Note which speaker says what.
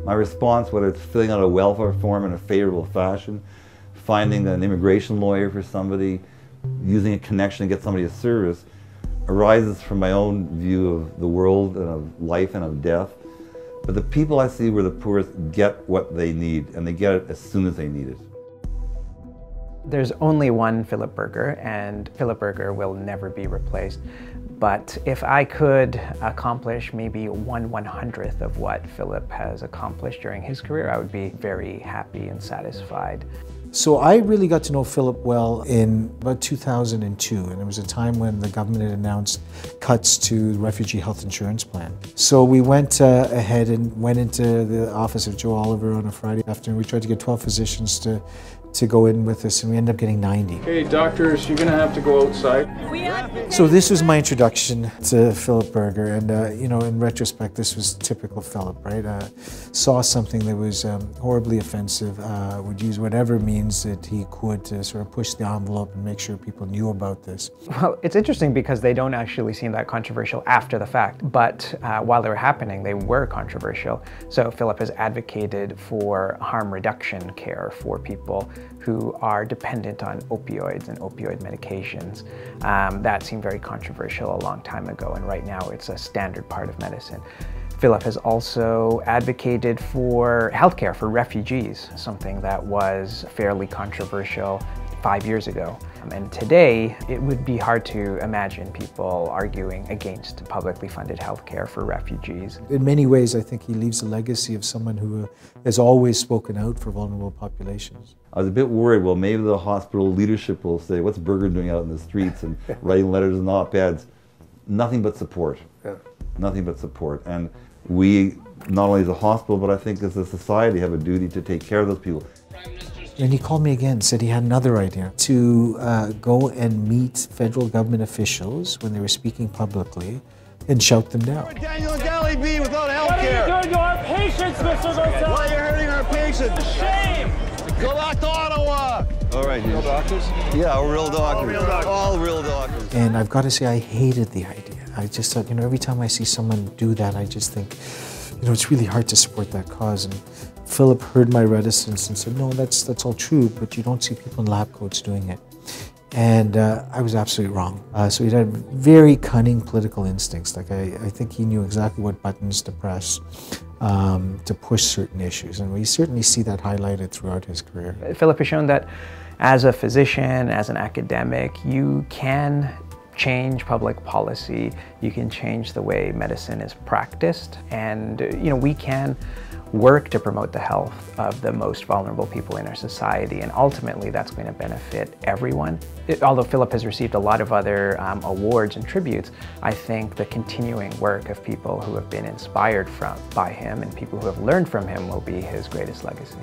Speaker 1: My response, whether it's filling out a welfare form in a favorable fashion, finding an immigration lawyer for somebody, using a connection to get somebody a service, arises from my own view of the world and of life and of death. But the people I see who are the poorest get what they need, and they get it as soon as they need it.
Speaker 2: There's only one Philip Berger, and Philip Berger will never be replaced. But if I could accomplish maybe 1/100th of what Philip has accomplished during his career, I would be very happy and satisfied.
Speaker 3: So I really got to know Philip well in about 2002, and it was a time when the government had announced cuts to the refugee health insurance plan. So we went ahead and went into the office of Joe Oliver on a Friday afternoon. We tried to get 12 physicians to go in with us, and we ended up getting 90.
Speaker 4: Hey doctors, you're gonna have to go outside.
Speaker 3: So this was my introduction to Philip Berger, and you know, in retrospect, this was typical Philip, right? Saw something that was horribly offensive, would use whatever means that he could to sort of push the envelope and make sure people knew about this.
Speaker 2: Well, it's interesting because they don't actually seem that controversial after the fact, but while they were happening, they were controversial. So Philip has advocated for harm reduction care for people who are dependent on opioids and opioid medications. That seemed very controversial a long time ago, and right now it's a standard part of medicine. Philip has also advocated for healthcare for refugees, something that was fairly controversial 5 years ago. And today, it would be hard to imagine people arguing against publicly funded healthcare for refugees.
Speaker 3: In many ways, I think he leaves a legacy of someone who has always spoken out for vulnerable populations.
Speaker 1: I was a bit worried, well, maybe the hospital leadership will say, what's Berger doing out in the streets and writing letters and op-eds? Nothing but support. Yeah. Nothing but support. And we, not only as a hospital, but I think as a society, have a duty to take care of those people.
Speaker 3: And he called me again, said he had another idea, to go and meet federal government officials when they were speaking publicly and shout them down.
Speaker 5: Daniel and Galley B without health care.
Speaker 6: What are you doing to our patients, Mr. Vosel?
Speaker 5: Why are you hurting our patients?
Speaker 6: Shame!
Speaker 5: Go back to Ottawa! All right, real doctors? Yeah, real doctors. All real doctors.
Speaker 3: And I've got to say, I hated the idea. I just thought, you know, every time I see someone do that, I just think, you know, it's really hard to support that cause. And Philip heard my reticence and said, no, that's all true, but you don't see people in lab coats doing it. And I was absolutely wrong. So he had very cunning political instincts. Like I think he knew exactly what buttons to press to push certain issues. And we certainly see that highlighted throughout his career.
Speaker 2: Philip has shown that as a physician, as an academic, you can change public policy, you can change the way medicine is practiced, and you know, we can work to promote the health of the most vulnerable people in our society, and ultimately that's going to benefit everyone. Although Philip has received a lot of other awards and tributes, I think the continuing work of people who have been inspired by him and people who have learned from him will be his greatest legacy.